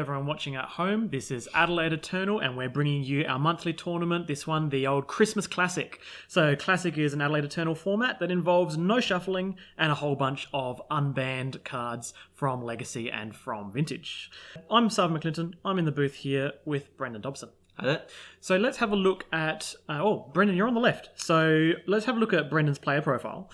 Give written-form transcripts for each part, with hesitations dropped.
everyone watching at home. This is Adelaide Eternal, and we're bringing you our monthly tournament. This one, the old Christmas Classic. So Classic is an Adelaide Eternal format that involves no shuffling and a whole bunch of unbanned cards from Legacy and from Vintage. I'm Sarven McLinton. I'm in the booth here with Brendan Dobson. Hi there. So let's have a look at... Brendan, you're on the left. So let's have a look at Brendan's player profile.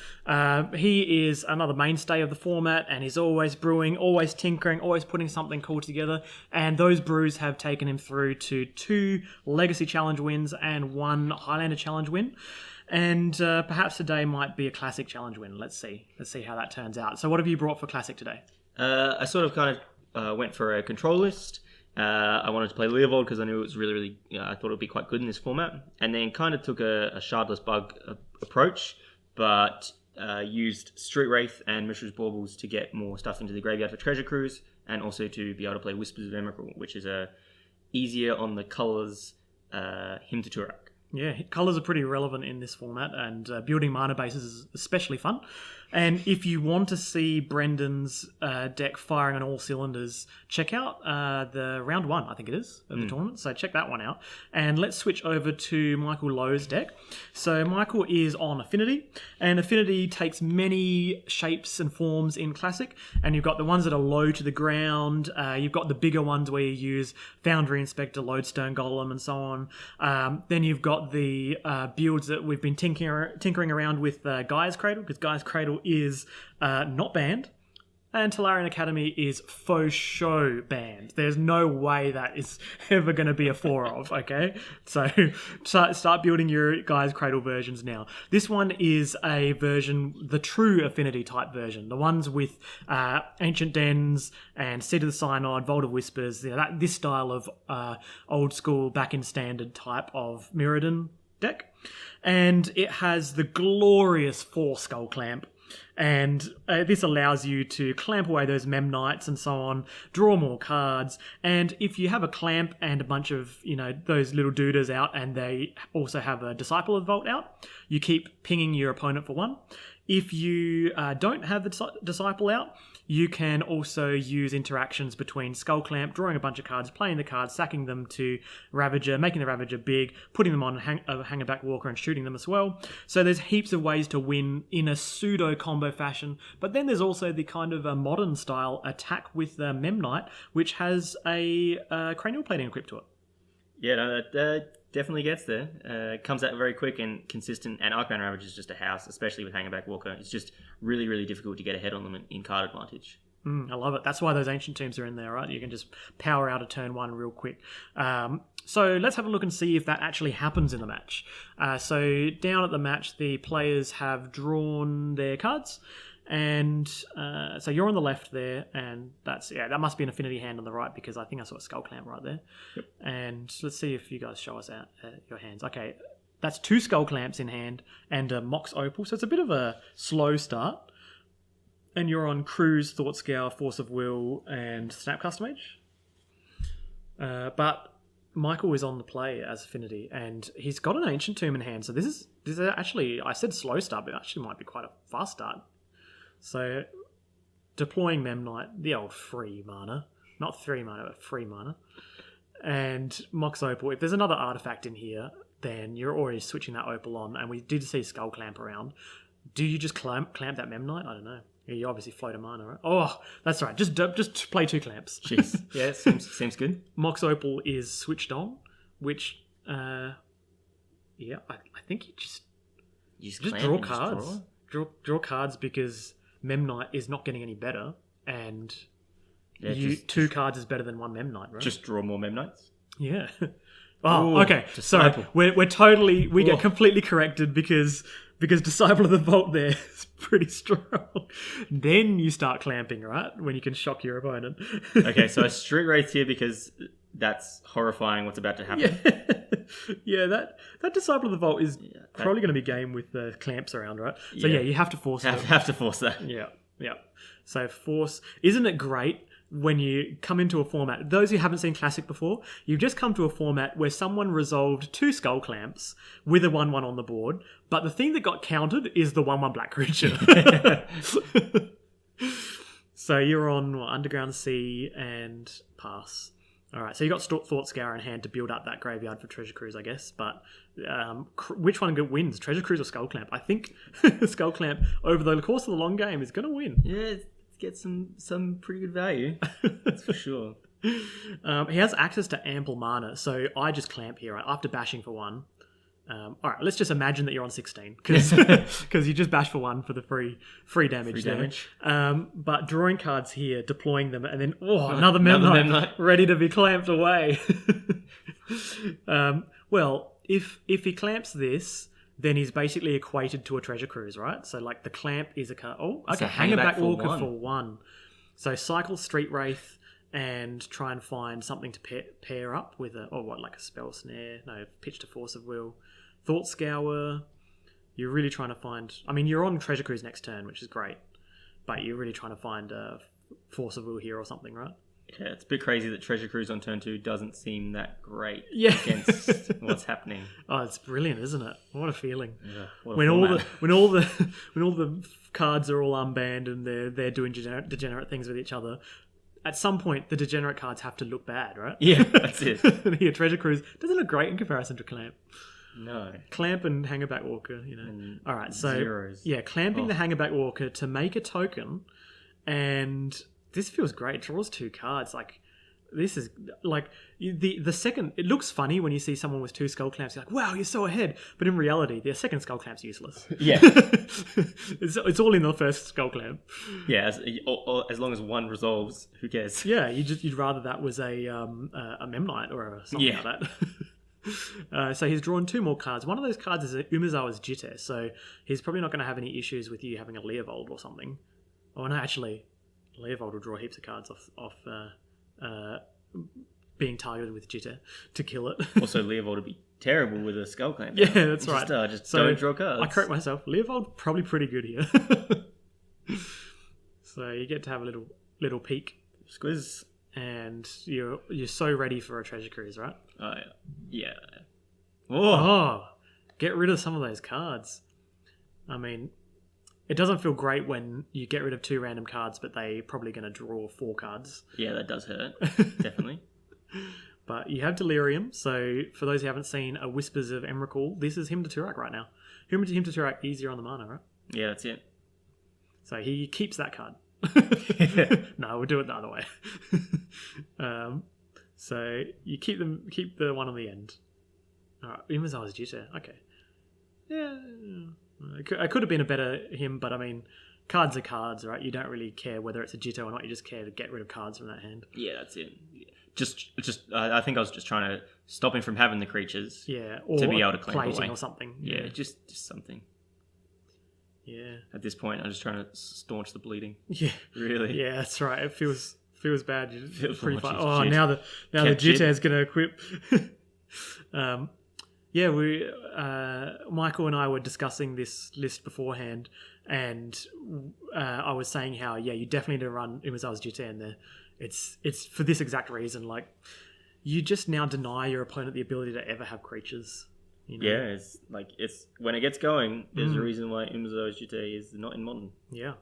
He is another mainstay of the format, and he's always brewing, always tinkering, always putting something cool together. And those brews have taken him through to 2 Legacy Challenge wins and 1 Highlander Challenge win. And perhaps today might be a Classic Challenge win. Let's see how that turns out. So what have you brought for Classic today? I sort of kind of went for a control list. I wanted to play Leovold because I knew it was really, I thought it would be quite good in this format. And then kind of took a Shardless Bug approach, but used Street Wraith and Mishra's Baubles to get more stuff into the graveyard for Treasure Cruise, and also to be able to play Whispers of Emrakul, which is easier on the colours Hymn to Turak. Yeah, colours are pretty relevant in this format, and building mana bases is especially fun. And if you want to see Brendan's deck firing on all cylinders, check out the round 1, I think it is, of the tournament. So check that one out. And let's switch over to Michael Lowe's deck. So Michael is on Affinity, and Affinity takes many shapes and forms in Classic. And you've got the ones that are low to the ground. You've got the bigger ones where you use Foundry Inspector, Lodestone Golem, and so on. Then you've got the builds that we've been tinkering around with Gaia's Cradle, because Gaia's Cradle is not banned, and Tolarian Academy is faux show banned. There's no way that is ever going to be a 4 of, okay? So start building your Gaia's Cradle versions now. This one is a version, the true Affinity type version, the ones with Ancient Dens and Seed of the Synod, Vault of Whispers, this style of old school back in standard type of Mirrodin deck. And it has the glorious 4 Skull Clamp. And this allows you to clamp away those Memnites and so on, draw more cards. And if you have a clamp and a bunch of, those little dooders out, and they also have a Disciple of the Vault out, you keep pinging your opponent for 1. If you don't have the Disciple out, you can also use interactions between Skull Clamp, drawing a bunch of cards, playing the cards, sacking them to Ravager, making the Ravager big, putting them on a Hangerback Walker and shooting them as well. So there's heaps of ways to win in a pseudo-combo fashion. But then there's also the kind of a modern style attack with the Memnite, which has a Cranial Plating equipped to it. Yeah, no, that definitely gets there. It comes out very quick and consistent, and Arcbound Ravage is just a house, especially with Hangerback Walker. It's just really, really difficult to get ahead on them in card advantage. I love it. That's why those Ancient Tombs are in there, right? You can just power out a turn 1 real quick. So let's have a look and see if that actually happens in the match. So down at the match, the players have drawn their cards. And so you're on the left there, and that must be an Affinity hand on the right, because I think I saw a Skull Clamp right there. Yep. And let's see if you guys show us out your hands. Okay, that's 2 Skull Clamps in hand and a Mox Opal, so it's a bit of a slow start. And you're on Cruise, Thought Scour, Force of Will, and Snapcaster Mage. But Michael is on the play as Affinity, and he's got an Ancient Tomb in hand. So this is actually, I said slow start, but it actually might be quite a fast start. So, deploying Memnite, the old free mana. Not 3 mana, but free mana. And Mox Opal. If there's another artifact in here, then you're already switching that Opal on. And we did see Skull Clamp around. Do you just clamp that Memnite? I don't know. You obviously float a mana, right? Oh, that's right. Just play 2 clamps. Jeez. Yeah, seems good. Mox Opal is switched on, which, I think you just draw cards. Draw cards, because Memnite is not getting any better, and 2 cards is better than 1 Memnite, right? Just draw more Memnites? Yeah. Oh, Ooh, okay. So we get completely corrected because Disciple of the Vault there is pretty strong. Then you start clamping, right? When you can shock your opponent. Okay, so I Street Wraith here because that's horrifying what's about to happen. Yeah, that Disciple of the Vault is probably going to be game with the clamps around, right? So you have to force it. Have to force that. Yeah. So force. Isn't it great when you come into a format? Those who haven't seen Classic before, you've just come to a format where someone resolved 2 Skull Clamps with a 1/1 on the board, but the thing that got countered is the 1/1 black creature. So you're on Underground Sea and pass. All right, so you got Thought Scour in hand to build up that graveyard for Treasure Cruise, I guess. But which one wins, Treasure Cruise or Skull Clamp? I think Skull Clamp, over the course of the long game, is going to win. Yeah, get some pretty good value. That's for sure. He has access to ample mana, so I just Clamp here, right? After bashing for 1. All right, let's just imagine that you're on 16 because you just bash for 1 for the free damage. But drawing cards here, deploying them, and then another Memnite ready to be clamped away. Well, if he clamps this, then he's basically equated to a Treasure Cruise, right? So like the clamp is a card. Oh, okay, Hangerback Walker for 1. So cycle Street Wraith and try and find something to pair up with like a Spell Snare. No, Pitch to Force of Will. Thought Scour. You're really trying to find... I mean, you're on Treasure Cruise next turn, which is great. But you're really trying to find a Force of Will here or something, right? Yeah, it's a bit crazy that Treasure Cruise on turn 2 doesn't seem that great against what's happening. Oh, it's brilliant, isn't it? What a feeling. Yeah, when all the cards are all unbanned and they're doing degenerate things with each other, at some point, the degenerate cards have to look bad, right? Yeah, that's it. Here, Treasure Cruise doesn't look great in comparison to Clamp. No. Clamp and Hangerback Walker, And all right, so zeros. Yeah, clamping the Hangerback Walker to make a token, and this feels great. It draws 2 cards. Like, this is like the second. It looks funny when you see someone with 2 skull clamps. You're like, wow, you're so ahead. But in reality, their second skull clamp's useless. Yeah, it's all in the first skull clamp. Yeah, as long as 1 resolves, who cares? Yeah, you'd rather that was a Memnite or something like that. So he's drawn 2 more cards. One of those cards is Umezawa's Jitte, so he's probably not going to have any issues with you having a Leovold or something. Oh no, actually, Leovold will draw heaps of cards off being targeted with Jitte to kill it. Also, Leovold would be terrible with a Skull Clamp. Yeah, that's right. Just don't draw cards. I correct myself. Leovold probably pretty good here. So you get to have a little peek. Squiz. And you're so ready for a Treasure Cruise, right? Oh, yeah. Oh, get rid of some of those cards. I mean, it doesn't feel great when you get rid of 2 random cards, but they're probably going to draw 4 cards. Yeah, that does hurt. Definitely. But you have Delirium, so for those who haven't seen a Whispers of Emrakul, this is him to Turak right now. Him to Turak easier on the mana, right? Yeah, that's it. So he keeps that card. No, we'll do it the other way. So you keep the one on the end. Alright, Umezawa's Jitte. Okay. Yeah. It could have been a better him, but I mean, cards are cards, right? You don't really care whether it's a Jitte or not. You just care to get rid of cards from that hand. Yeah, that's it. Just I think I was just trying to stop him from having the creatures. Yeah, or to be able to clamp plating away or something. Yeah, just something. Yeah. At this point, I'm just trying to staunch the bleeding. Yeah. Really. Yeah, that's right. It feels bad. Feels pretty fun. like Oh, shit. now the Jitte is going to equip. Yeah, Michael and I were discussing this list beforehand, and I was saying how you definitely need to run Umezawa's Jitte in there. It's for this exact reason. Like, you just now deny your opponent the ability to ever have creatures. You know? Yeah, it's when it gets going, there's a reason why Umezawa's Jitte is not in Modern. Yeah,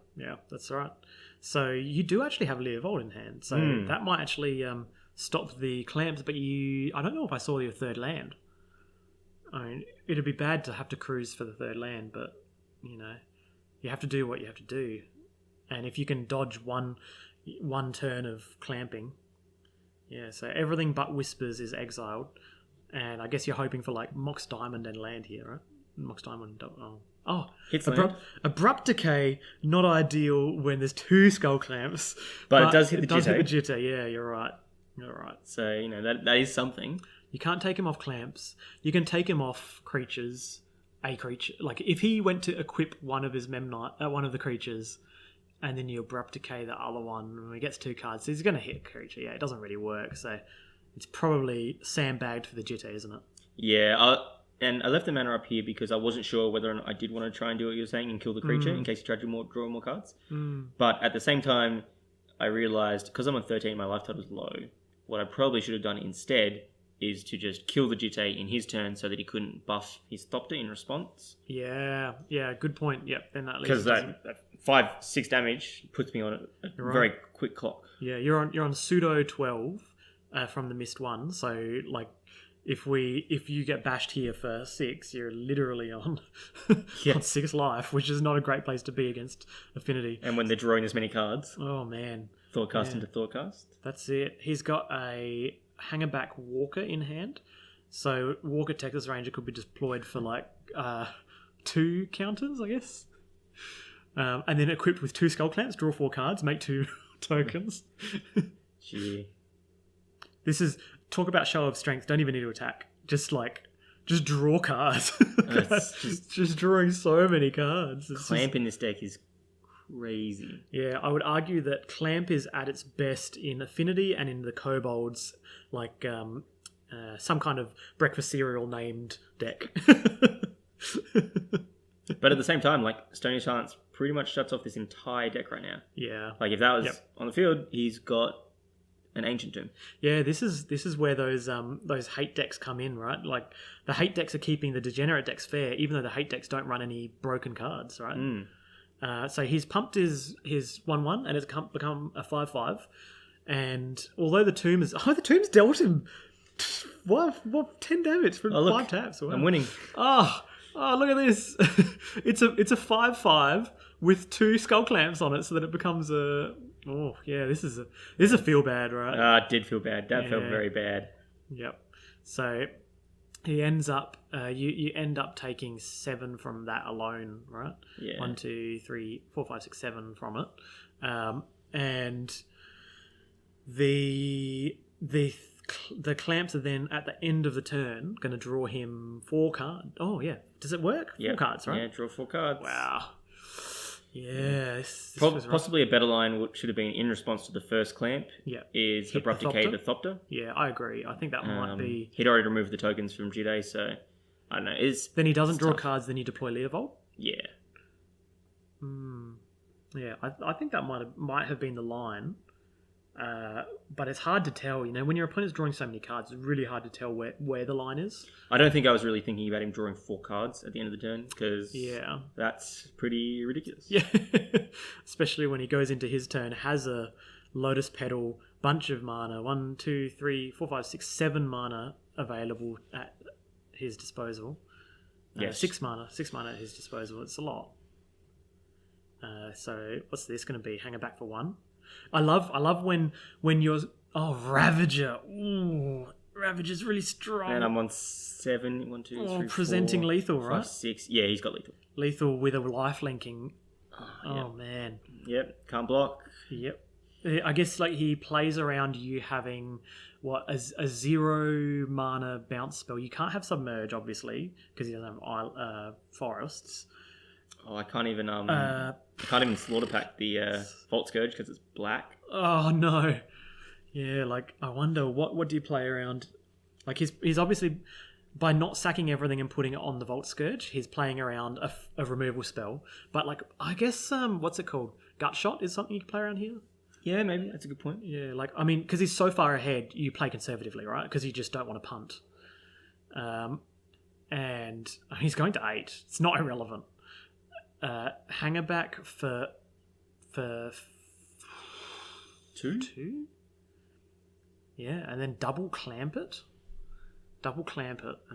that's right. So you do actually have Leovold in hand, so that might actually stop the clamps. But I don't know if I saw your 3rd land. I mean, it'd be bad to have to cruise for the 3rd land, but you have to do what you have to do, and if you can dodge one turn of clamping, so everything but Whispers is exiled. And I guess you're hoping for like Mox Diamond and land here, right? Mox Diamond. Hits abrupt decay. Not ideal when there's 2 skull clamps, but it does hit the Jitte. Yeah, you're right. So that is something. You can't take him off clamps. You can take him off creatures. A creature, like if he went to equip one of his Memnite, one of the creatures, and then you abrupt decay the other one, when he gets 2 cards, so he's going to hit a creature. Yeah, it doesn't really work. So. It's probably sandbagged for the Jitte, isn't it? Yeah, and I left the mana up here because I wasn't sure whether or not I did want to try and do what you were saying and kill the creature in case you tried to draw more cards. But at the same time, I realised, because I'm on 13, my life total is low, what I probably should have done instead is to just kill the Jitte in his turn so that he couldn't buff his Thopter in response. Yeah, good point. Yep, then that because that 5-6 damage puts me on a very quick clock. Yeah, you're on pseudo 12. from the missed one. So like, if you get bashed here for 6, you're literally on on 6 life, which is not a great place to be against Affinity. And when they're drawing this many cards, Oh man, Thoughtcast into Thoughtcast. that's it. He's got a Hangerback Walker in hand, so Walker Texas Ranger could be deployed for like 2 counters, I guess. And then equipped with 2 Skull Clamps, draw 4 cards, make 2 tokens. Gee. This is talk about show of strength. Don't even need to attack. Just draw cards. just drawing so many cards. Clamp in this deck is crazy. Yeah, I would argue that Clamp is at its best in Affinity and in the Kobolds, like some kind of breakfast cereal named deck. But at the same time, like, Stony Chance pretty much shuts off this entire deck right now. Yeah. Like, if that was on the field, he's got an Ancient Tomb. Yeah, this is where those hate decks come in, right? Like, the hate decks are keeping the degenerate decks fair, even though the hate decks don't run any broken cards, right? So he's pumped his 1/1 and it's become a 5/5. And although the Tomb's dealt him 10 damage from 5 taps. Wow. I'm winning. Oh, look at this. It's a 5/5 with 2 Skull Clamps on it, so that it becomes a. Oh yeah, this is a feel bad, right? It did feel bad. That felt very bad. Yep. So he ends up. You end up taking 7 from that alone, right? Yeah. 1, 2, 3, 4, 5, 6, 7 from it, and the clamps are then at the end of the turn going to draw him 4 cards. Oh yeah, does it work? 4 cards, right? Yeah, draw 4 cards. Wow. Yeah, possibly a better line should have been in response to the first clamp. Yeah, is Abrupt Decay the Thopter. Yeah, I agree. I think that might be. He'd already removed the tokens from Jide, so I don't know. Then he doesn't draw cards. Then you deploy Leovold. Yeah. Yeah, I think that might have been the line. But it's hard to tell, when your opponent's drawing so many cards, it's really hard to tell where the line is. I don't think I was really thinking about him drawing 4 cards at the end of the turn, because that's pretty ridiculous. Yeah, especially when he goes into his turn, has a Lotus Petal, bunch of mana, 1, 2, 3, 4, 5, 6, 7 mana available at his disposal. Yes. 6 mana at his disposal. It's a lot. So what's this going to be? Hang it back for 1. I love when you're Ravager. Ooh, Ravager's really strong. And I'm on 7, 1, 2, 3, presenting 4, lethal, 5, right? 6. Yeah, he's got lethal. Lethal with a life linking. Oh man. Yep, can't block. Yep. I guess like he plays around you having a 0 mana bounce spell. You can't have Submerge obviously because he doesn't have forests. Oh, I can't even slaughter pack the Vault Scourge because it's black. Oh no. Yeah, like I wonder what do you play around? Like he's obviously, by not sacking everything and putting it on the Vault Scourge, he's playing around a removal spell. But like I guess what's it called? Gut Shot is something you can play around here. Yeah, maybe that's a good point. Yeah, like I mean, because he's so far ahead, you play conservatively, right? Because you just don't want to punt. And he's going to 8. It's not irrelevant. Hanger back for 2. Yeah, and then double clamp it. Or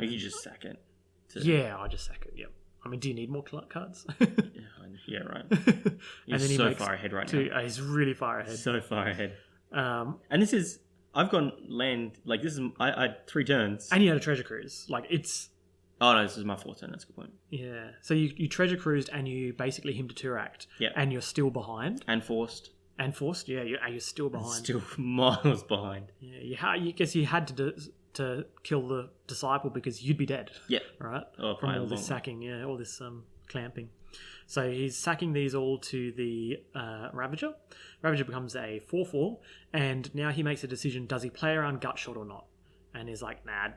you just sack it. Yeah, I just sack it. Yep. I mean, do you need more cards? Yeah, right. And He's then he so makes far ahead right 2. now. He's really far ahead. So far ahead. And this is, I've gone land, like this is, I had 3 turns. you had a treasure cruise. Like it's. Oh no, this is my 4th turn. That's a good point. Yeah. So you treasure cruised and you basically him to Turact. Yeah. And you're still behind. And forced. Yeah. You're still behind. Still miles behind. Yeah. You guess you had to kill the disciple because you'd be dead. Yeah. Right. Oh, from all this sacking. Yeah. All this clamping. So he's sacking these all to the Ravager. Ravager becomes a 4/4, and now he makes a decision: does he play around Gut Shot or not? And he's like, nah,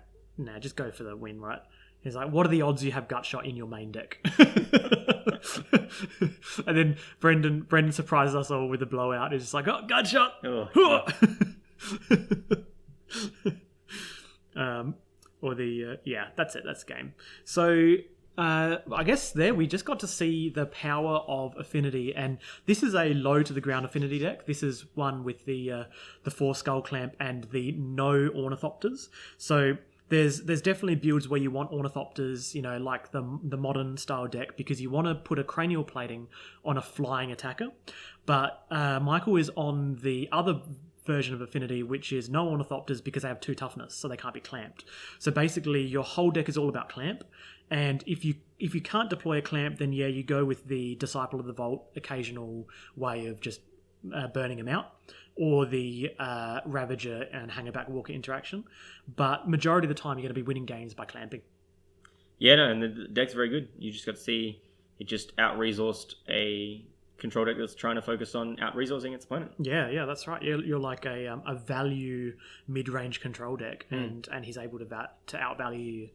just go for the win, right? He's like, what are the odds you have Gut Shot in your main deck? And then Brendan surprises us all with a blowout. He's just like, oh, Gut Shot! Oh, yeah. That's it. That's game. So I guess there we just got to see the power of Affinity, and this is a low to the ground Affinity deck. This is one with the 4 Skull Clamp and the no Ornithopters. So there's definitely builds where you want Ornithopters, like the modern style deck, because you want to put a cranial plating on a flying attacker. But Michael is on the other version of Affinity, which is no Ornithopters because they have 2 toughness, so they can't be clamped. So basically, your whole deck is all about clamp. And if you can't deploy a clamp, then you go with the Disciple of the Vault occasional way of just burning them out, or the Ravager and Hangerback Walker interaction. But majority of the time, you're going to be winning games by clamping. Yeah, no, and the deck's very good. You just got to see it just out-resourced a control deck that's trying to focus on out-resourcing its opponent. Yeah, that's right. You're like a value mid-range control deck, and he's able to outvalue you.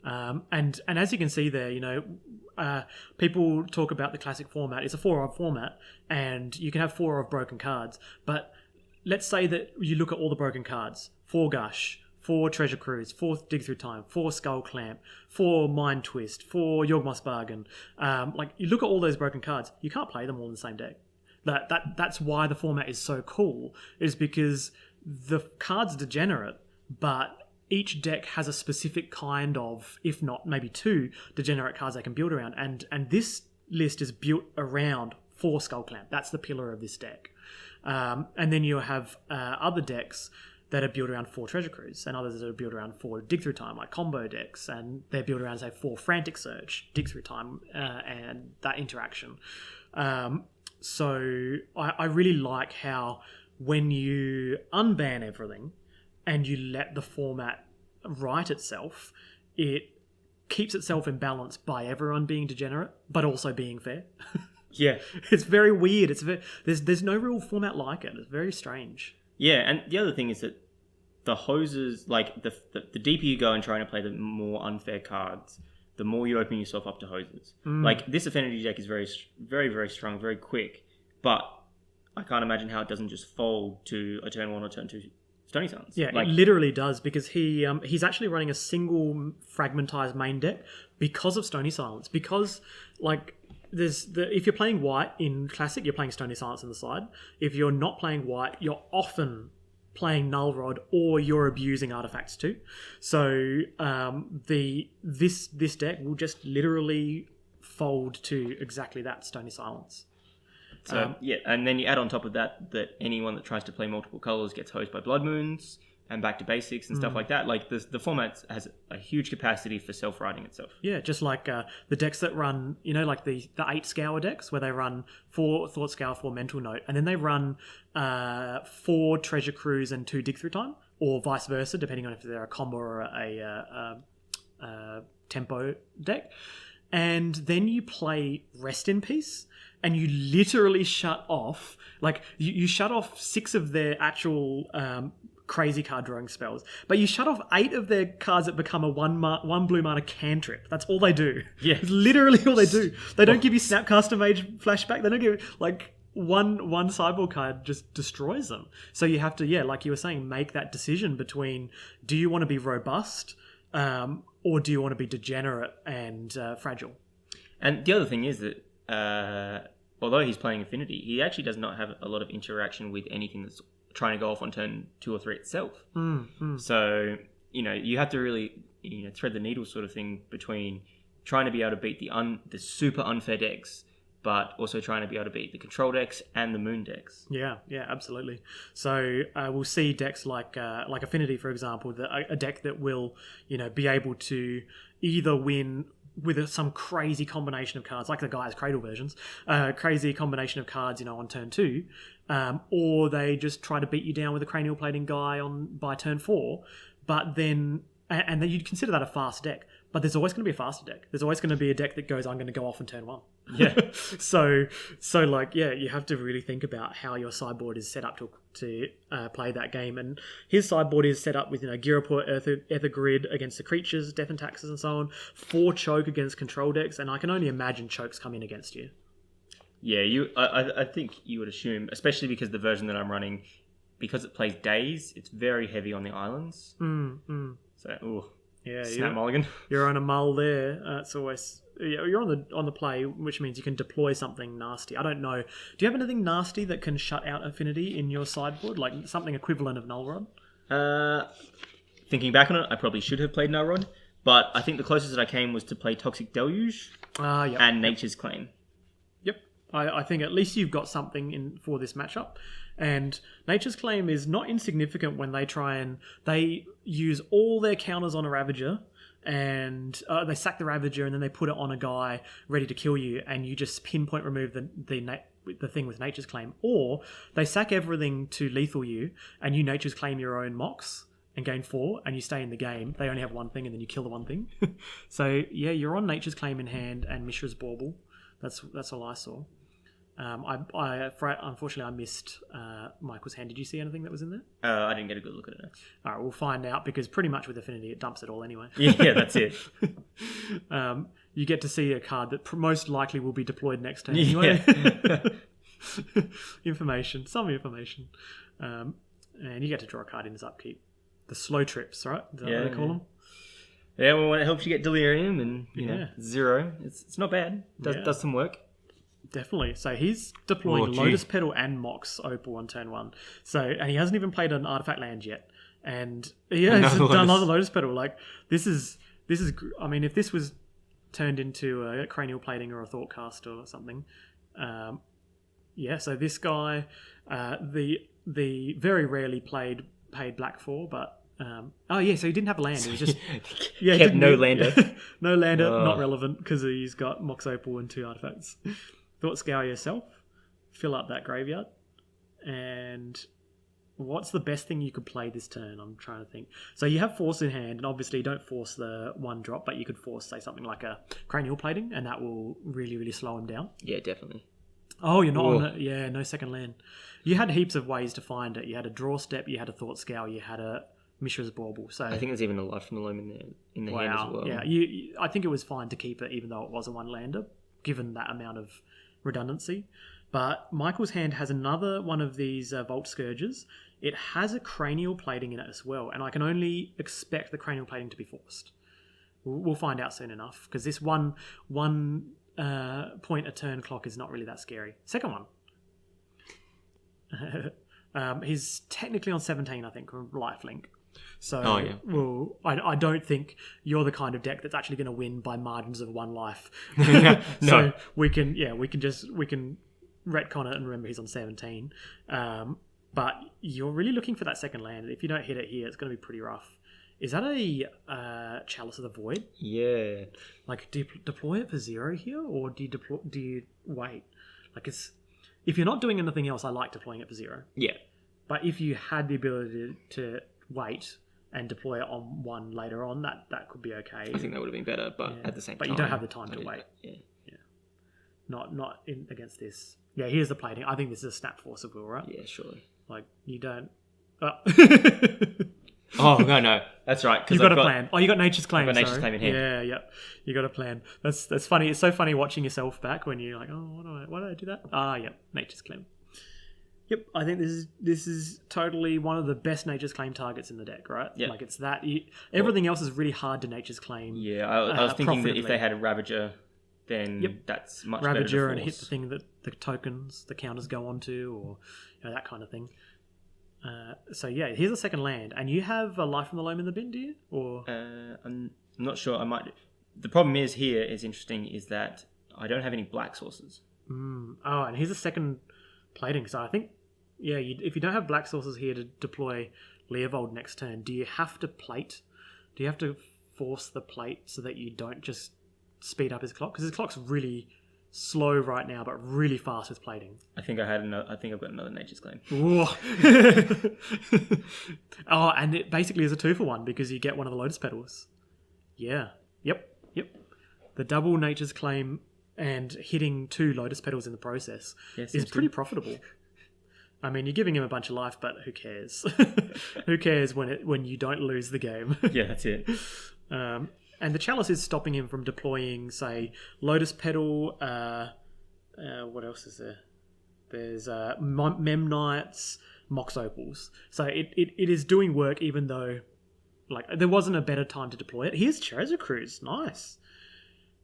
And as you can see there, people talk about the classic format. It's a 4-of format, and you can have 4 of broken cards. But let's say that you look at all the broken cards: 4 Gush, 4 Treasure Cruise, 4 Dig Through Time, 4 Skull Clamp, 4 Mind Twist, 4 Yawgmoth's Bargain. You look at all those broken cards, you can't play them all in the same deck. That's why the format is so cool, is because the cards are degenerate, but each deck has a specific kind of, if not maybe 2, degenerate cards they can build around. And this list is built around 4 Skull Clamp. That's the pillar of this deck. And then you have other decks that are built around 4 Treasure Cruise, and others that are built around 4 Dig Through Time, like combo decks, and they're built around, say, 4 Frantic Surge, Dig Through Time, and that interaction. So I really like how when you unban everything and you let the format right itself, it keeps itself in balance by everyone being degenerate, but also being fair. Yeah. It's very weird. There's no real format like it. It's very strange. Yeah, and the other thing is that the hoses, like the deeper you go in trying to play the more unfair cards, the more you open yourself up to hoses. Like, this Affinity deck is very, very, very strong, very quick, but I can't imagine how it doesn't just fold to a turn 1 or turn 2 Stony Silence. Yeah, it literally does, because he's actually running a single fragmentized main deck because of Stony Silence. Because, if you're playing white in Classic, you're playing Stony Silence on the side. If you're not playing white, you're often playing Null Rod, or you're abusing artifacts too. So this deck will just literally fold to exactly that, Stony Silence. So, and then you add on top of that anyone that tries to play multiple colours gets hosed by Blood Moons and back to basics and stuff like that. Like, the format has a huge capacity for self-writing itself. Yeah, just like the decks that run, like the 8 Scour decks, where they run 4 Thought Scour, 4 Mental Note, and then they run 4 Treasure Cruise and 2 Dig Through Time, or vice versa, depending on if they're a combo or a tempo deck. And then you play Rest in Peace, and you literally shut off, you shut off 6 of their actual crazy card drawing spells, but you shut off 8 of their cards that become a 1 blue mana cantrip. That's all they do. Yeah. It's literally all they do. They don't give you Snapcaster Mage flashback. They don't give, one sideboard card just destroys them. So you have to, like you were saying, make that decision between, do you want to be robust, or do you want to be degenerate and fragile? And the other thing is that although he's playing Affinity, he actually does not have a lot of interaction with anything that's trying to go off on turn 2 or 3 itself. So, you have to really thread the needle sort of thing between trying to be able to beat the super unfair decks, but also trying to be able to beat the control decks and the moon decks. Yeah, absolutely. So we'll see decks like Affinity, for example, a deck that will, be able to either win with some crazy combination of cards, like the Gaia's Cradle versions, crazy combination of cards, on turn 2, or they just try to beat you down with a cranial plating guy by turn 4, but then you'd consider that a fast deck. But there's always going to be a faster deck. There's always going to be a deck that goes, I'm going to go off on turn 1. Yeah. So you have to really think about how your sideboard is set up to play that game. And his sideboard is set up with, Girapur, Ether Grid against the creatures, Death and Taxes and so on, 4 Choke against control decks, and I can only imagine Chokes come in against you. Yeah, I think you would assume, especially because the version that I'm running, because it plays days, it's very heavy on the islands. So, ooh. Yeah, Snap mulligan. You're on a mull there. It's always you're on the play, which means you can deploy something nasty. I don't know. Do you have anything nasty that can shut out Affinity in your sideboard, like something equivalent of Null Rod? Thinking back on it, I probably should have played Null Rod, but I think the closest that I came was to play Toxic Deluge and Nature's Claim. Yep. I think at least you've got something in for this matchup. And Nature's Claim is not insignificant when they use all their counters on a Ravager, and they sack the Ravager and then they put it on a guy ready to kill you, and you just pinpoint remove the thing with Nature's Claim. Or they sack everything to lethal you, and you Nature's Claim your own Mox and gain 4, and you stay in the game. They only have one thing, and then you kill the one thing. So yeah, you're on Nature's Claim in hand and Mishra's Bauble. That's all I saw. Unfortunately, I missed Michael's hand. Did you see anything that was in there? I didn't get a good look at it. All right, we'll find out, because pretty much with Affinity, it dumps it all anyway. Yeah, that's it. You get to see a card that most likely will be deployed next turn anyway. Some information. And you get to draw a card in his upkeep. The slow trips, right? Is that what they call them? Yeah, well, when it helps you get Delirium and you know 0, it's not bad. Does some work. Definitely. So he's deploying Lotus Petal and Mox Opal on turn 1. And he hasn't even played an artifact land yet. And he's done another Lotus Petal. Like this is. I mean, if this was turned into a Cranial Plating or a Thoughtcast or something, So this guy, the very rarely paid black for, but so he didn't have a land. He was just kept no lander. No lander, not relevant because he's got Mox Opal and 2 artifacts. Thought Scour yourself, fill up that graveyard, and what's the best thing you could play this turn? I'm trying to think. So you have Force in hand, and obviously you don't force the 1 drop, but you could force, say, something like a Cranial Plating, and that will really, really slow him down. Yeah, definitely. Oh, you're not on it. Yeah, no second land. You had heaps of ways to find it. You had a Draw Step, you had a Thought Scour, you had a Mishra's Bauble. So I think there's even a Life from the Loam in the hand as well. Yeah, I think it was fine to keep it, even though it was a 1-lander, given that amount of redundancy. But Michael's hand has another one of these Vault Scourges. It has a Cranial Plating in it as well, and I can only expect the Cranial Plating to be forced. We'll find out soon enough, because this one point a turn clock is not really that scary. Second one. He's technically on 17, I think, from Lifelink. So, I don't think you're the kind of deck that's actually going to win by margins of 1 life. No. So we can retcon it and remember he's on 17. But you're really looking for that second land. If you don't hit it here, it's going to be pretty rough. Is that a Chalice of the Void? Yeah. Like, do you deploy it for 0 here, or do you wait? Like, if you're not doing anything else, I like deploying it for 0. Yeah. But if you had the ability to wait and deploy it on 1 later on, that could be okay. I think that would have been better, but at the same time... But you don't have the time to wait. Yeah. Not against this. Yeah, here's the plating. I think this is a Snap Force of Will, right? Yeah, surely. Like, you don't... Oh, no. That's right. You've got a plan. Oh, you got Nature's Claim. I've got Nature's Claim in hand. Yeah. You got a plan. That's funny. It's so funny watching yourself back when you're like, oh, why did I do that? Nature's Claim. Yep, I think this is totally one of the best Nature's Claim targets in the deck, right? Yeah. Like, it's that... everything else is really hard to Nature's Claim. Yeah, I was thinking that if they had a Ravager, then that's much better to force. Ravager and hit the thing that the tokens, the counters go onto, or that kind of thing. So yeah, here's a second land, and you have a Life from the Loam in the bin, do you? Or I'm not sure. I might. The problem is interesting is that I don't have any black sources. And here's a second plating. So I think if you don't have black sources here to deploy Leovold next turn, do you have to plate? Do you have to force the plate so that you don't just speed up his clock? Because his clock's really slow right now, but really fast with plating. I think I've got another Nature's Claim. And it basically is a 2-for-1 because you get one of the Lotus Petals. Yeah. Yep. The double Nature's Claim and hitting 2 Lotus Petals in the process is pretty profitable. I mean, you're giving him a bunch of life, but who cares? Who cares when you don't lose the game? Yeah, that's it. And the Chalice is stopping him from deploying, say, Lotus Petal. What else is there? There's Memnites, Mox Opals. So it is doing work, even though Like, there wasn't a better time to deploy it. Here's Treasure Cruise. Nice.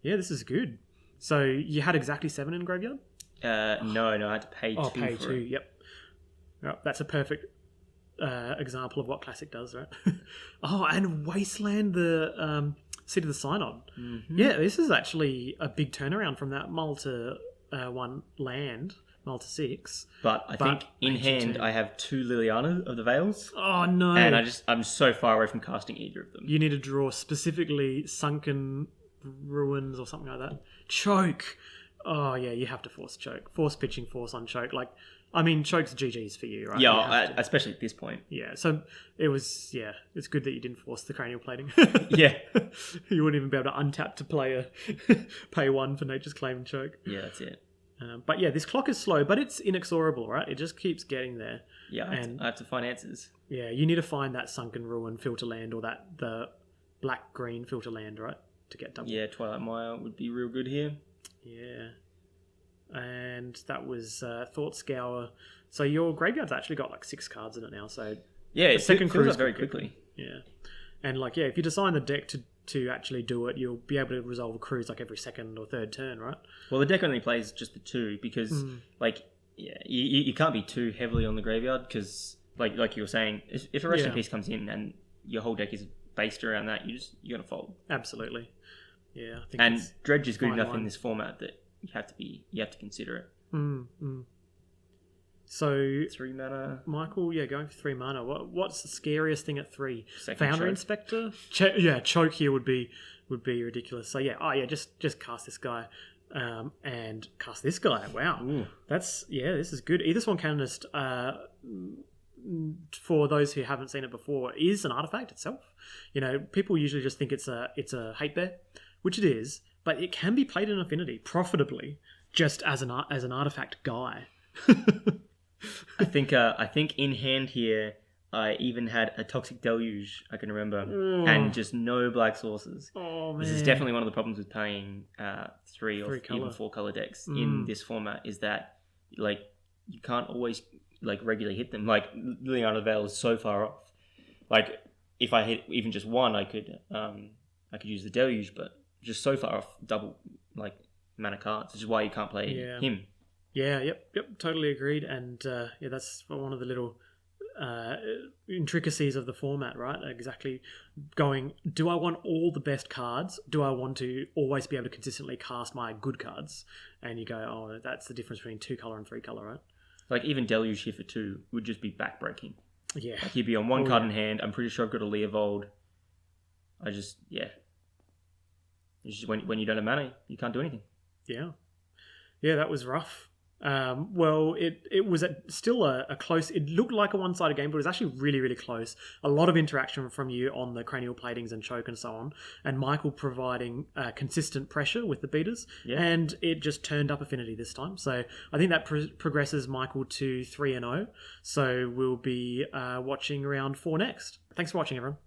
Yeah, this is good. So you had exactly 7 in graveyard? No, I had to pay 2 pay for 2, it. yep. That's a perfect example of what Classic does, right? And Wasteland, the Seat of the Synod. Mm-hmm. Yeah, this is actually a big turnaround from that mull to 1 land, mull to 6. But I think in hand, I have 2 Liliana of the Veils. Oh, no. And I'm so far away from casting either of them. You need to draw specifically Sunken Ruins or something like that. Choke. Oh, yeah, you have to force Choke. Force pitching, force on Choke. Like, I mean, Choke's GG's for you, right? Yeah, especially at this point. Yeah, so it's good that you didn't force the cranial plating. Yeah. You wouldn't even be able to untap to pay 1 for Nature's Claim and Choke. Yeah, that's it. But yeah, this clock is slow, but it's inexorable, right? It just keeps getting there. Yeah, I have to find answers. Yeah, you need to find that Sunken Ruin filter land or the black-green filter land, right? To get double. Yeah, Twilight Mire would be real good here. Yeah. And that was Thought Scour. So your graveyard's actually got like 6 cards in it now. So yeah, it second fills cruise up very quickly. Yeah, and like if you design the deck to actually do it, you'll be able to resolve a cruise like every 2nd or 3rd turn, right? Well, the deck only plays just the 2 because you can't be too heavily on the graveyard because like you were saying, if a resting piece comes in and your whole deck is based around that, you're gonna fold. Absolutely. Yeah, I think. And Dredge is good enough in this format that you have to consider it. So 3 mana, Michael. Yeah, going for 3 mana. What's the scariest thing at 3? Second Founder Choke. Inspector. Choke here would be ridiculous. So just cast this guy, and cast this guy. Wow, Ooh. this is good. Either Swan Canonist, for those who haven't seen it before, is an artifact itself. You know, people usually just think it's a hate bear, which it is, but it can be played in Affinity profitably just as an artifact guy. I think in hand here, I even had a Toxic Deluge, I can remember, and just no black sources. Oh, man. This is definitely one of the problems with playing 3 or color. even 4 color decks in this format is that like you can't always like regularly hit them. Like Liliana Veil is so far off. Like if I hit even just 1, I could use the Deluge, but just so far off double like mana cards, which is why you can't play him. Yeah, yep, totally agreed. And that's one of the little intricacies of the format, right? Exactly. Going, do I want all the best cards? Do I want to always be able to consistently cast my good cards? And you go, oh, that's the difference between 2 color and 3 color, right? Like even Deluge here for 2 would just be backbreaking. Yeah. Like he'd be on 1 card in hand. I'm pretty sure I've got a Leovold. It's just when you don't have mana, you can't do anything. Yeah, that was rough. Well, it was still a close. It looked like a one-sided game, but it was actually really, really close. A lot of interaction from you on the cranial platings and choke and so on, and Michael providing consistent pressure with the beaters, and it just turned up Affinity this time. So I think that progresses Michael to 3-0. So we'll be watching round 4 next. Thanks for watching, everyone.